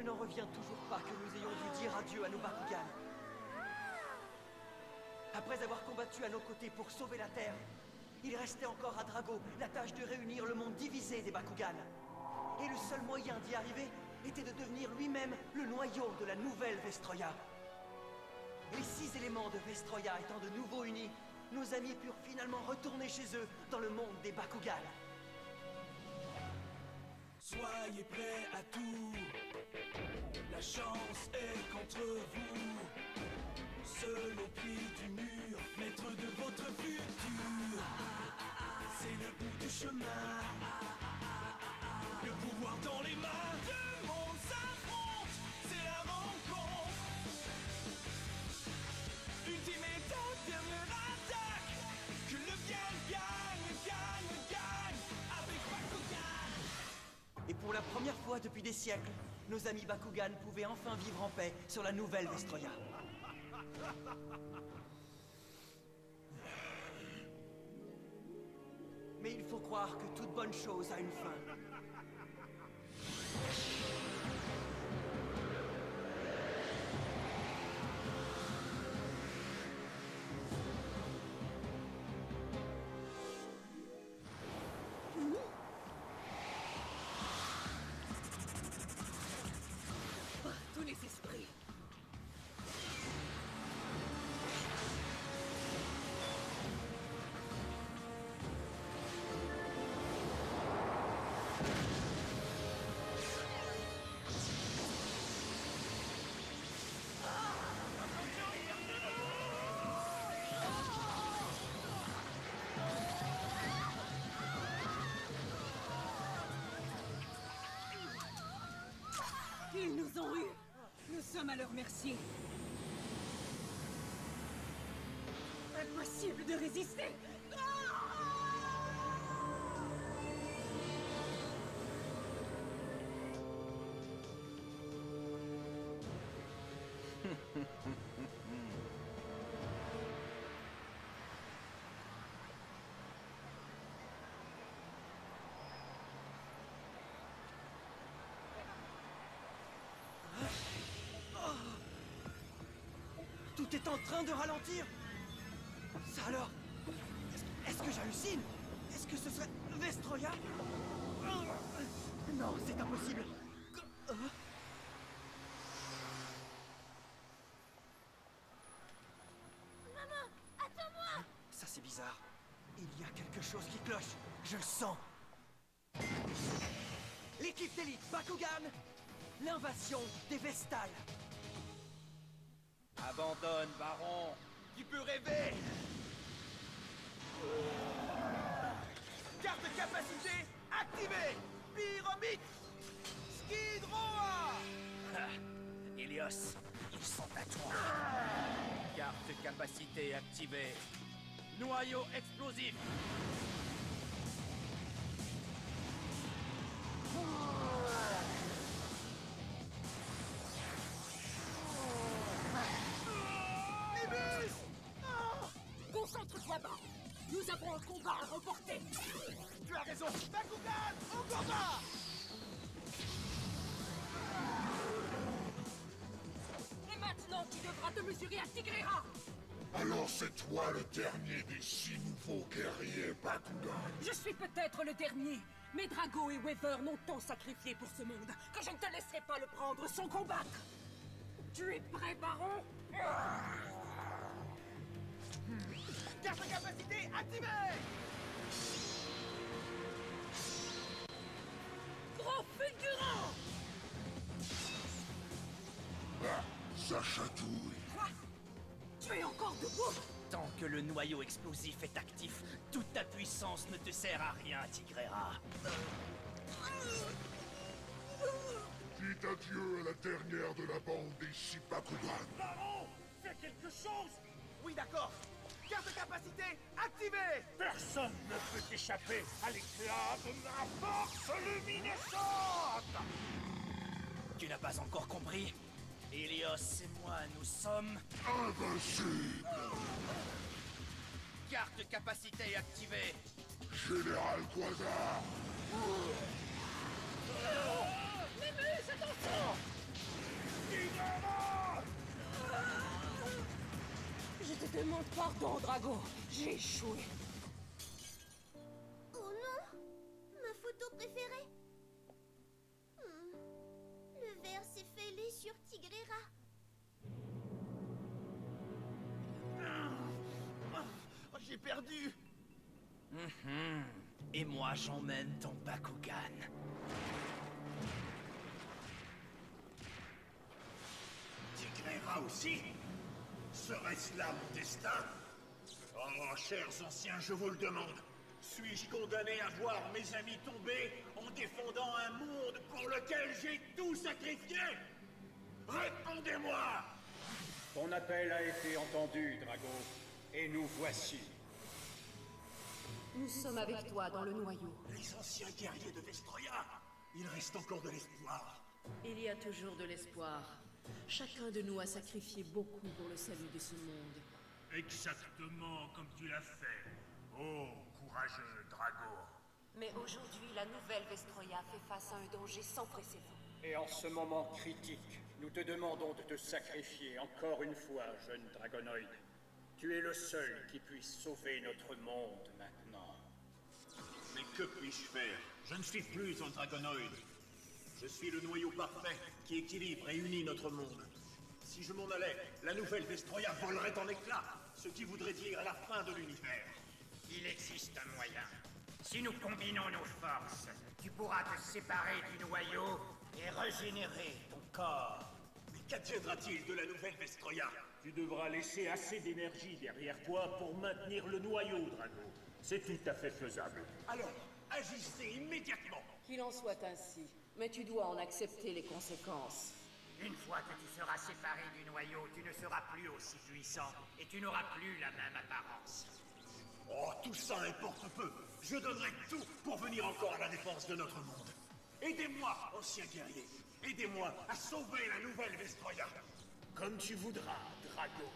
n'en reviens toujours pas que nous ayons dû dire adieu à nos Bakugan. Après avoir combattu à nos côtés pour sauver la Terre, il restait encore à Drago la tâche de réunir le monde divisé des Bakugan. Et le seul moyen d'y arriver était de devenir lui-même le noyau de la nouvelle Vestroia. Les 6 éléments de Vestroia étant de nouveau unis, nos amis purent finalement retourner chez eux dans le monde des Bakugan. Soyez prêts à tout, la chance est contre vous. Seul au pied du mur, maître de votre futur. C'est le bout du chemin, le pouvoir dans les mains. Deux mondes s'affrontent, c'est la rencontre. Ultimate dernière attaque, que le bien gagne avec Bakugan. Et pour la première fois depuis des siècles, nos amis Bakugan pouvaient enfin vivre en paix sur la nouvelle Vestroia. Mais il faut croire que toute bonne chose a une fin. Tous les esprits. Ils nous ont eus. Nous sommes à leur merci. Impossible de résister. Tout est en train de ralentir. Ça alors? Est-ce que j'hallucine? Est-ce que ce serait Vestroia? Non, c'est impossible. Maman, attends-moi! Ça c'est bizarre. Il y a quelque chose qui cloche. Je le sens. L'équipe d'élite Bakugan, l'invasion des Vestales. Abandonne, Baron. Qui peut rêver? Carte capacité activée. Pyramide Skid Roa. Helios, ils sont à toi. Carte capacité activée. Noyau explosif. Concentre-toi, bas. Nous avons un combat à remporter. Tu as raison. Bakugan au combat. Et maintenant, tu devras te mesurer à Tigrera. Alors c'est toi le dernier des 6 nouveaux guerriers Bakugan. Je suis peut-être le dernier, mais Drago et Weaver n'ont tant sacrifié pour ce monde que je ne te laisserai pas le prendre sans combattre. Tu es prêt, Baron? Carte capacité activée. Gros fulgurant! Ah, ça chatouille. Quoi? Tu es encore debout? Tant que le noyau explosif est actif, toute ta puissance ne te sert à rien, Tigrera. Dites adieu à la dernière de la bande des 6 Bakugan. Baron, fais quelque chose. Oui, d'accord. Carte capacité activée. Personne ne peut échapper à l'éclat de ma force luminescente. Tu n'as pas encore compris? Helios et moi, nous sommes... Invincible. Carte capacité activée. Général Quasar. Mémus, attention! demande pardon, Drago. J'ai échoué. Oh non! Ma photo préférée? Le verre s'est fêlé sur Tigrera. Oh, j'ai perdu. Et moi, j'emmène ton Bakugan. Tigrera aussi? Serait-ce là mon destin? Oh, chers anciens, je vous le demande. Suis-je condamné à voir mes amis tomber en défendant un monde pour lequel j'ai tout sacrifié? Répondez-moi! Ton appel a été entendu, Drago. Et nous voici. Nous sommes avec toi dans le noyau. Les anciens guerriers de Vestroya! Il reste encore de l'espoir. Il y a toujours de l'espoir. Chacun de nous a sacrifié beaucoup pour le salut de ce monde. Exactement comme tu l'as fait. Oh, courageux Drago. Mais aujourd'hui, la nouvelle Vestroya fait face à un danger sans précédent. Et en ce moment critique, nous te demandons de te sacrifier encore une fois, jeune Dragonoïde. Tu es le seul qui puisse sauver notre monde maintenant. Mais que puis-je faire? Je ne suis plus un Dragonoïde. Je suis le noyau parfait qui équilibre et unit notre monde. Si je m'en allais, la nouvelle Vestroya volerait en éclats, ce qui voudrait dire la fin de l'univers. Il existe un moyen. Si nous combinons nos forces, tu pourras te séparer du noyau et régénérer ton corps. Mais qu'adviendra-t-il de la nouvelle Vestroya? Tu devras laisser assez d'énergie derrière toi pour maintenir le noyau, Drago. C'est tout à fait faisable. Alors, agissez immédiatement. Qu'il en soit ainsi, mais tu dois en accepter les conséquences. Une fois que tu seras séparé du noyau, tu ne seras plus aussi puissant et tu n'auras plus la même apparence. Oh, tout ça importe peu. Je donnerai tout pour venir encore à la défense de notre monde. Aidez-moi, ancien guerrier. Aidez-moi à sauver la nouvelle Vestroya. Comme tu voudras, Drago.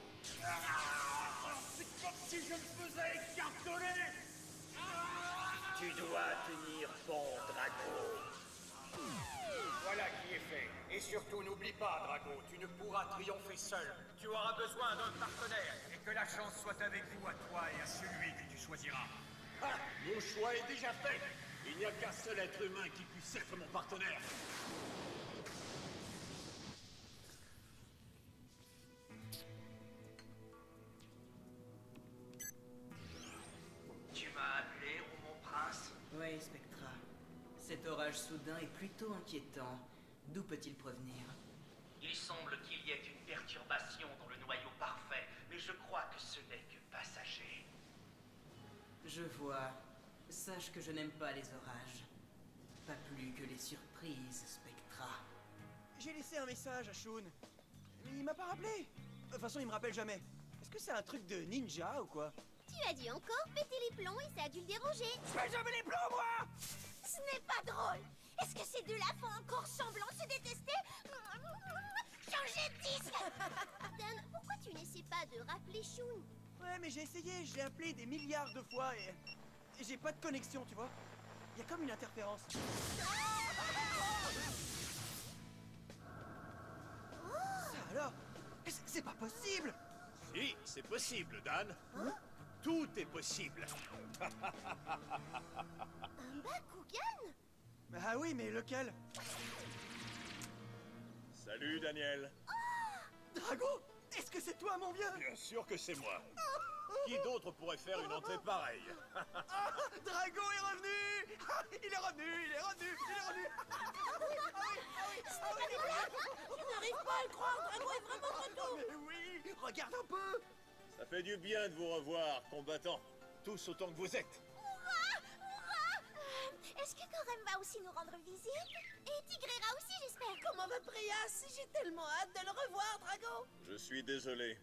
C'est comme si je me faisais écarteler. Tu dois tenir bon, Drago. Voilà qui est fait. Et surtout, n'oublie pas, Drago, tu ne pourras triompher seul. Tu auras besoin d'un partenaire. Et que la chance soit avec vous, à toi et à celui que tu choisiras. Ah, mon choix est déjà fait. Il n'y a qu'un seul être humain qui puisse être mon partenaire. Tu m'as appelé, mon prince? Oui, Spectra. Cet orage soudain est plutôt inquiétant. D'où peut-il provenir? Il semble qu'il y ait une perturbation dans le noyau parfait, mais je crois que ce n'est que passager. Je vois. Sache que je n'aime pas les orages. Pas plus que les surprises, Spectra. J'ai laissé un message à Shun. Mais il m'a pas rappelé. De toute façon, il me rappelle jamais. Est-ce que c'est un truc de ninja ou quoi? Tu as dû encore péter les plombs et ça a dû le déranger. Je fais jamais les plombs, moi! Ce n'est pas drôle. Est-ce que ces deux-là font encore semblant de se détester? Changez de disque. Dan, pourquoi tu n'essaies pas de rappeler Shun? Ouais, mais j'ai essayé, je l'ai appelé des milliards de fois et j'ai pas de connexion, tu vois. Il y a comme une interférence. Ça alors? C'est pas possible! Si, c'est possible, Dan. Tout est possible. Un Bakugan? Ah oui, mais lequel? Salut, Daniel. Drago! Est-ce que c'est toi, mon vieux? Bien sûr que c'est moi. Qui d'autre pourrait faire une entrée pareille? Ah, Drago est revenu! Ah, il est revenu, il est revenu, il est revenu! Je n'arrive pas à le croire, Drago est vraiment de retour! Mais oui, regarde un peu! Ça fait du bien de vous revoir, combattants. Tous autant que vous êtes. Hurrah! Hurrah! Est-ce que Korem va aussi nous rendre visite? Et Tigrera aussi, j'espère! Comment va Prias? J'ai tellement hâte de le revoir, Drago! Je suis désolé,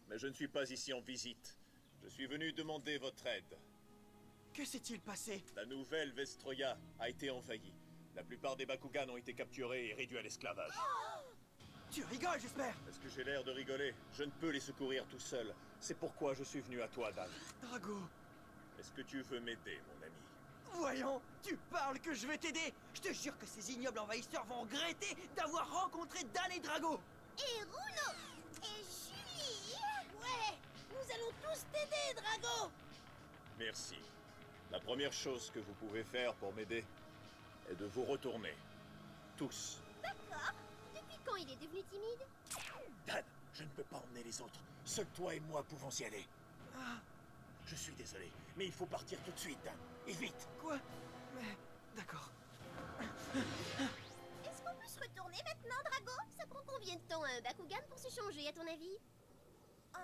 mais je ne suis pas ici en visite. Je suis venu demander votre aide. Que s'est-il passé? La nouvelle Vestroya a été envahie. La plupart des Bakugan ont été capturés et réduits à l'esclavage. Tu rigoles, j'espère! Est-ce que j'ai l'air de rigoler? Je ne peux les secourir tout seul. C'est pourquoi je suis venu à toi, Dan. Drago! Est-ce que tu veux m'aider, mon ami? Voyons, tu parles que je vais t'aider! Je te jure que ces ignobles envahisseurs vont regretter d'avoir rencontré Dan et Drago! Et Runo! Et Julie! Ouais! nous allons tous t'aider, Drago! Merci. La première chose que vous pouvez faire pour m'aider est de vous retourner. Tous. D'accord. Depuis quand il est devenu timide? Dan, je ne peux pas emmener les autres. Seuls toi et moi pouvons y aller. Ah, Je suis désolé, mais il faut partir tout de suite, Dan. Et vite. quoi? Mais... D'accord. Est-ce qu'on peut se retourner maintenant, Drago? Ça prend combien de temps un Bakugan pour se changer, à ton avis? Oh!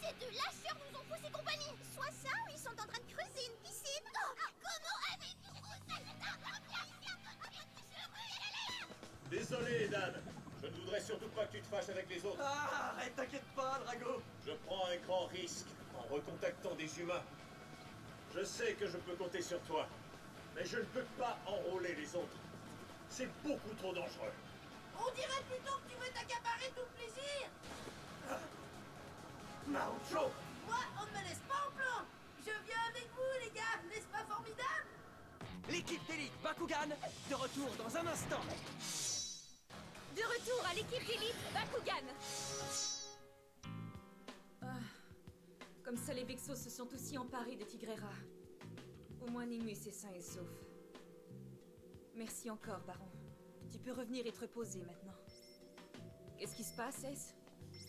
Ces deux lâcheurs nous ont faussé compagnie! Soit ça, ou ils sont en train de creuser une piscine! Comment avez-vous osé Désolé, Dan. Je ne voudrais surtout pas que tu te fâches avec les autres. Ah, arrête, t'inquiète pas, Drago. Je prends un grand risque en recontactant des humains. Je sais que je peux compter sur toi, mais je ne peux pas enrôler les autres. C'est beaucoup trop dangereux. On dirait plutôt que tu veux t'accaparer tout le plaisir! Naoto! Moi, on ne me laisse pas en plan! Je viens avec vous, les gars! N'est-ce pas formidable? L'équipe d'élite Bakugan, de retour dans un instant. De retour à l'équipe d'élite Bakugan. Comme ça, les Vexos se sont aussi emparés de Tigrera. Au moins Nimus est sain et sauf. Merci encore, Baron. Tu peux revenir et te reposer maintenant. Qu'est-ce qui se passe, Ace?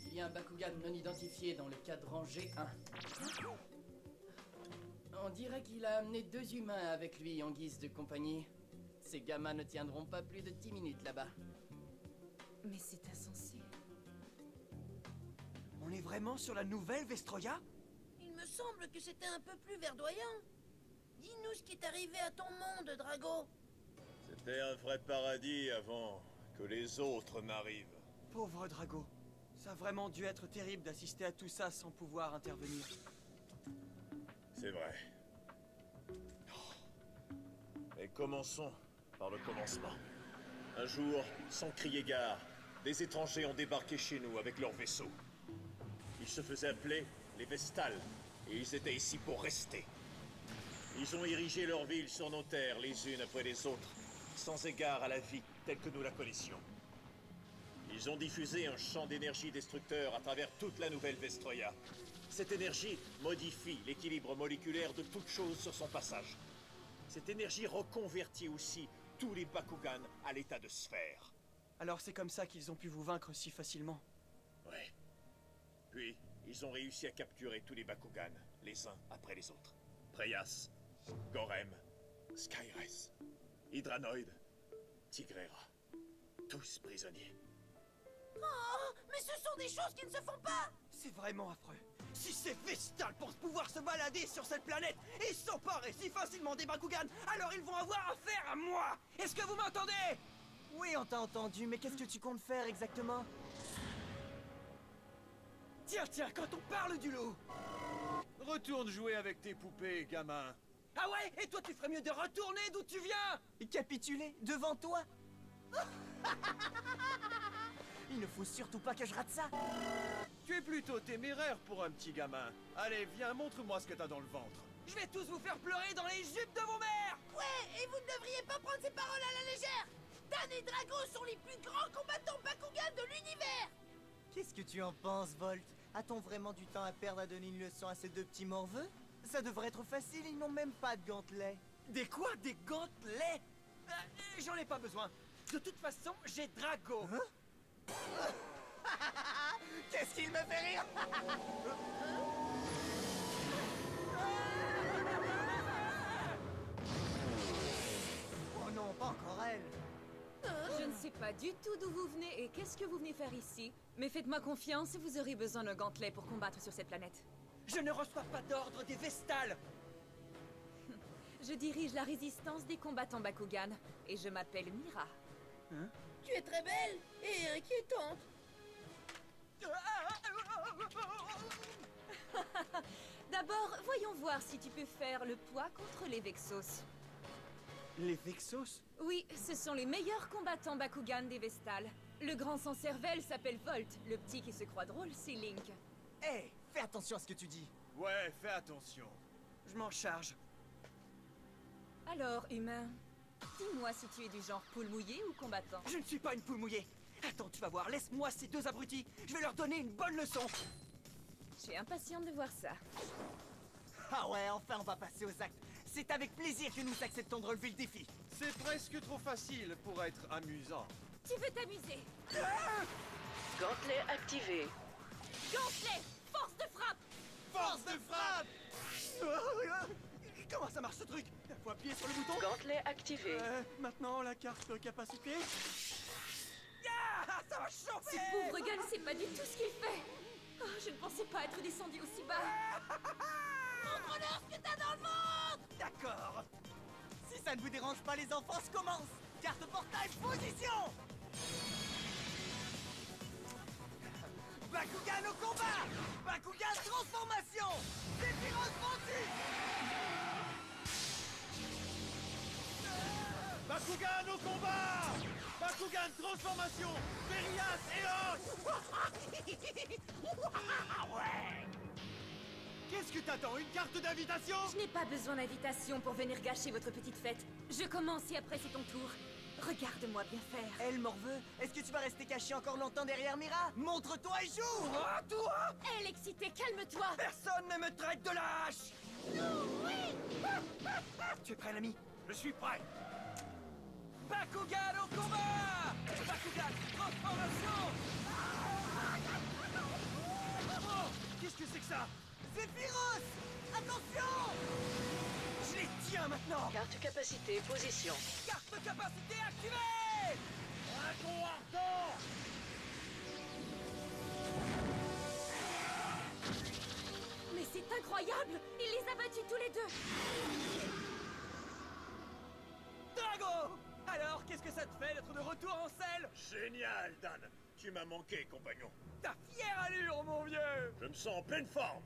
Il y a un Bakugan non identifié dans le cadran G1. On dirait qu'il a amené 2 humains avec lui en guise de compagnie. Ces gamins ne tiendront pas plus de 10 minutes là-bas. Mais c'est insensé. On est vraiment sur la nouvelle Vestroya? Il me semble que c'était un peu plus verdoyant. Dis-nous ce qui est arrivé à ton monde, Drago. C'était un vrai paradis avant que les autres n'arrivent. Pauvre Drago. Ça a vraiment dû être terrible d'assister à tout ça sans pouvoir intervenir. C'est vrai. Mais commençons par le commencement. Un jour, sans crier gare, des étrangers ont débarqué chez nous avec leur vaisseau. Ils se faisaient appeler les Vestales, et ils étaient ici pour rester. Ils ont érigé leur ville sur nos terres, les unes après les autres, sans égard à la vie telle que nous la connaissions. Ils ont diffusé un champ d'énergie destructeur à travers toute la nouvelle Vestroya. Cette énergie modifie l'équilibre moléculaire de toute chose sur son passage. Cette énergie reconvertit aussi tous les Bakugan à l'état de sphère. Alors c'est comme ça qu'ils ont pu vous vaincre si facilement? Ouais. Puis, ils ont réussi à capturer tous les Bakugan, les uns après les autres. Preyas, Gorem, Skyres, Hydranoid, Tigrera. Tous prisonniers. Oh, mais ce sont des choses qui ne se font pas! C'est vraiment affreux. Si ces Vestales pensent pouvoir se balader sur cette planète et s'emparer si facilement des Bakugan, alors ils vont avoir affaire à moi! Est-ce que vous m'entendez? Oui, on t'a entendu, mais qu'est-ce que tu comptes faire exactement? Tiens, quand on parle du loup! Retourne jouer avec tes poupées, gamin. Ah ouais? Et toi, tu ferais mieux de retourner d'où tu viens! Et capituler devant toi? Il ne faut surtout pas que je rate ça! Tu es plutôt téméraire pour un petit gamin. Allez, viens, montre-moi ce que t'as dans le ventre. Je vais tous vous faire pleurer dans les jupes de vos mères! Ouais, et vous ne devriez pas prendre ces paroles à la légère! Dan et Drago sont les plus grands combattants Bakugan de l'univers! Qu'est-ce que tu en penses, Volt? A-t-on vraiment du temps à perdre à donner une leçon à ces deux petits morveux? Ça devrait être facile, ils n'ont même pas de gantelets. Des quoi? Des gantelets? J'en ai pas besoin. De toute façon, j'ai Drago. Hein? Qu'est-ce qu'il me fait rire? Oh non, pas encore elle. Je ne sais pas du tout d'où vous venez et qu'est-ce que vous venez faire ici. Mais faites-moi confiance, vous aurez besoin d'un gantelet pour combattre sur cette planète. Je ne reçois pas d'ordre des Vestales. Je dirige la résistance des combattants Bakugan et je m'appelle Mira. Hein? Tu es très belle et inquiétante. D'abord, voyons voir si tu peux faire le poids contre les Vexos. Les Vexos? Oui, ce sont les meilleurs combattants Bakugan des Vestales. Le grand sans cervelle s'appelle Volt, le petit qui se croit drôle, c'est Link. Hé, hey, fais attention à ce que tu dis. Ouais, fais attention. Je m'en charge. Alors, humain, dis-moi si tu es du genre poule mouillée ou combattant. Je ne suis pas une poule mouillée. Attends, tu vas voir, laisse-moi ces deux abrutis. Je vais leur donner une bonne leçon. Je suis impatiente de voir ça. Ah ouais, enfin on va passer aux actes. C'est avec plaisir que nous acceptons de relever le défi. C'est presque trop facile pour être amusant. Tu veux t'amuser? Gantelet activé. Gantelet! Force de frappe! Force de frappe! Comment ça marche ce truc? Faut appuyer sur le bouton? Gantelet activé. Maintenant la carte de capacité. Ah, ça va chauffer! Ce pauvre gars ne sait pas du tout ce qu'il fait. Oh, je ne pensais pas être descendu aussi bas. Montre-leur ce que t'as dans le ventre! D'accord. Si ça ne vous dérange pas les enfants, je commence. Carte portail, position! Bakugan au combat! Bakugan transformation! Sephiroth vendu! Bakugan au combat! Bakugan transformation! Verias Eos! Ouais! Qu'est-ce que t'attends? Une carte d'invitation? Je n'ai pas besoin d'invitation pour venir gâcher votre petite fête. Je commence et après c'est ton tour. Regarde-moi bien faire. Elle, Morveux, est-ce que tu vas rester caché encore longtemps derrière Mira? Montre-toi et joue! Oh, toi! Elle excitée, calme-toi! Personne ne me traite de lâche! Oui! Tu es prêt, l'ami? Je suis prêt! Bakugan au combat! Bakugan transformation! Oh! Qu'est-ce que c'est que ça? Sephiroth! Attention! Je les tiens maintenant! Carte capacité, position. Carte capacité activée! Dragon ardent! Mais c'est incroyable! Il les a battus tous les deux! Drago! Alors, qu'est-ce que ça te fait d'être de retour en selle? Génial, Dan. Tu m'as manqué, compagnon. Ta fière allure, mon vieux! Je me sens en pleine forme.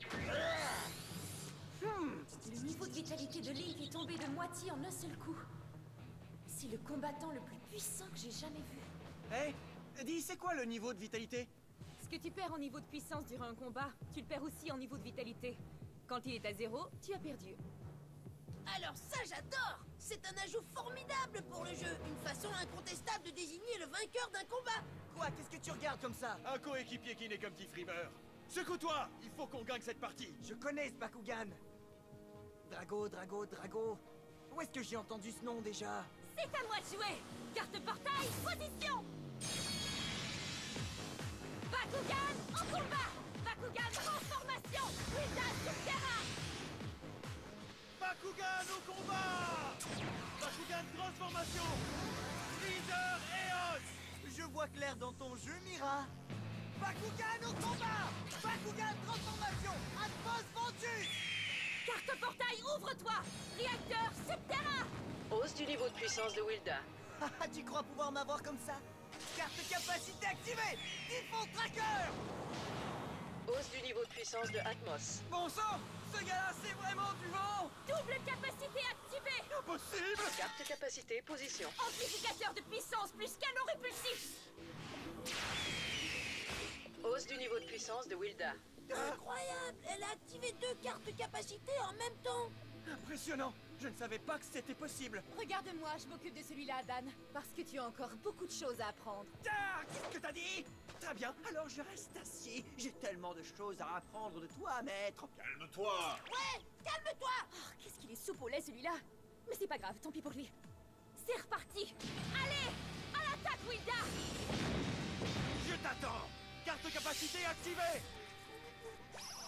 Le niveau de vitalité de Link est tombé de moitié en un seul coup. C'est le combattant le plus puissant que j'ai jamais vu. Hé, dis, c'est quoi le niveau de vitalité? Ce que tu perds en niveau de puissance durant un combat, tu le perds aussi en niveau de vitalité. Quand il est à 0, tu as perdu. Alors ça, j'adore! C'est un ajout formidable pour le jeu. Une façon incontestable de désigner le vainqueur d'un combat. Quoi? Qu'est-ce que tu regardes comme ça? Un coéquipier qui n'est qu'un petit frimeur. Secoue-toi! Il faut qu'on gagne cette partie! Je connais ce Bakugan! Drago, Drago, Drago... Où est-ce que j'ai entendu ce nom déjà? C'est à moi de jouer! Carte portail, position! Bakugan en combat! Bakugan transformation! Wilda sur terrain! Bakugan au combat! Bakugan transformation! Leader Eos! Je vois clair dans ton jeu, Mira! Bakugan au combat! Bakugan transformation! Atmos vendu! Carte portail, ouvre-toi! Réacteur subterrain! Hausse du niveau de puissance de Wilda. Tu crois pouvoir m'avoir comme ça? Carte capacité activée! Typhon Tracker! Hausse du niveau de puissance de Atmos. Bon sang! Ce gars-là, c'est vraiment du vent! Double capacité activée! Impossible! Carte capacité, position. Amplificateur de puissance plus canon répulsif! Hausse du niveau de puissance de Wilda. Incroyable! Elle a activé 2 cartes capacité en même temps. Impressionnant! Je ne savais pas que c'était possible! Regarde-moi, je m'occupe de celui-là, Dan. Parce que tu as encore beaucoup de choses à apprendre. Ah! Qu'est-ce que t'as dit? Très bien, alors je reste assis. J'ai tellement de choses à apprendre de toi, maître. Calme-toi. Ouais, calme-toi! Oh, qu'est-ce qu'il est soupe au lait, celui-là! Mais c'est pas grave, tant pis pour lui. C'est reparti! Allez! À l'attaque, Wilda! Je t'attends! Carte capacité activée!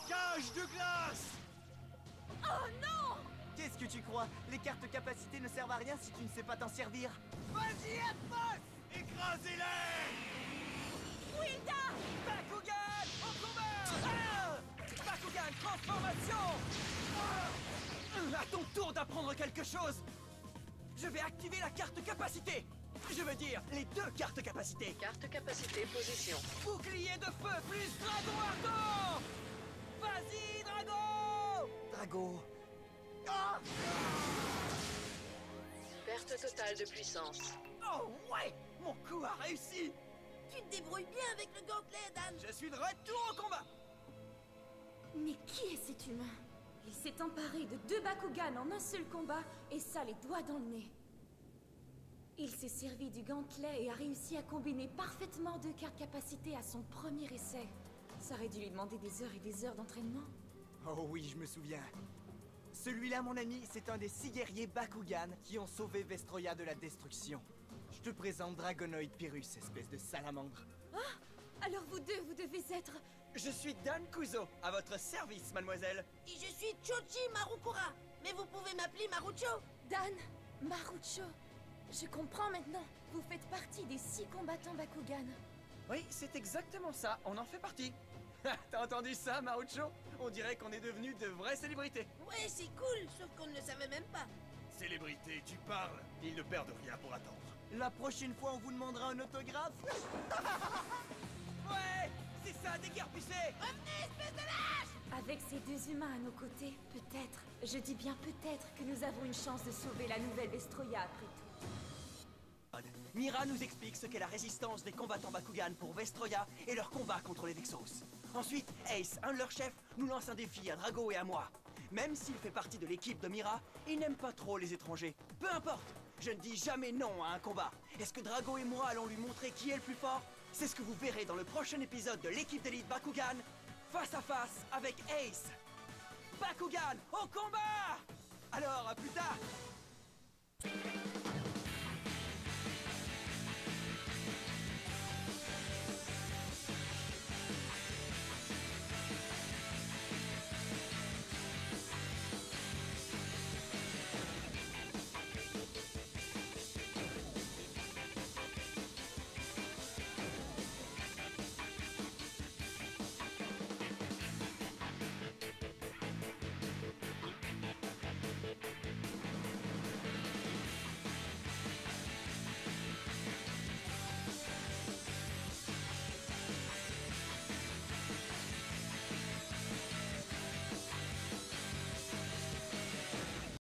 Cage de glace! Oh non! Qu'est-ce que tu crois? Les cartes capacité ne servent à rien si tu ne sais pas t'en servir. Vas-y, Atmos! Écrasez-les! Wilda! Bakugan au combat! Ah! Bakugan transformation! Ah! À ton tour d'apprendre quelque chose! Je vais activer la carte capacité! Je veux dire, les 2 cartes capacité! Carte capacité, position. Bouclier de feu plus dragon ardent! Vas-y, Drago! Drago... Ah! Perte totale de puissance. Oh ouais! Mon coup a réussi! Tu te débrouilles bien avec le gantelet, Dan. Je suis de retour au combat! Mais qui est cet humain? Il s'est emparé de 2 Bakugan en un seul combat, et ça les doigts dans le nez. Il s'est servi du gantelet et a réussi à combiner parfaitement 2 cartes capacité à son premier essai. Ça aurait dû lui demander des heures et des heures d'entraînement. Oh oui, je me souviens. Celui-là, mon ami, c'est un des 6 guerriers Bakugan qui ont sauvé Vestroya de la destruction. Je te présente Dragonoid Pyrrhus, espèce de salamandre. Ah! Alors vous deux, vous devez être... Je suis Dan Kuzo, à votre service, mademoiselle. Et je suis Choji Marukura, mais vous pouvez m'appeler Marucho. Dan Marucho. Je comprends maintenant. Vous faites partie des 6 combattants Bakugan. Oui, c'est exactement ça, on en fait partie. T'as entendu ça, Marucho? On dirait qu'on est devenus de vraies célébrités. Ouais, c'est cool, sauf qu'on ne le savait même pas. Célébrité, tu parles. Ils ne perdent rien pour attendre. La prochaine fois, on vous demandera un autographe. Ouais, c'est ça, déguerpissé. Revenez, espèce de lâche! Avec ces 2 humains à nos côtés, peut-être, je dis bien peut-être, que nous avons une chance de sauver la nouvelle Vestroya après tout. Mira nous explique ce qu'est la résistance des combattants Bakugan pour Vestroya et leur combat contre les Vexos. Ensuite, Ace, un de leurs chefs, nous lance un défi à Drago et à moi. Même s'il fait partie de l'équipe de Mira, il n'aime pas trop les étrangers. Peu importe, je ne dis jamais non à un combat. Est-ce que Drago et moi allons lui montrer qui est le plus fort? C'est ce que vous verrez dans le prochain épisode de l'équipe d'élite Bakugan, face à face avec Ace. Bakugan, au combat! Alors, à plus tard!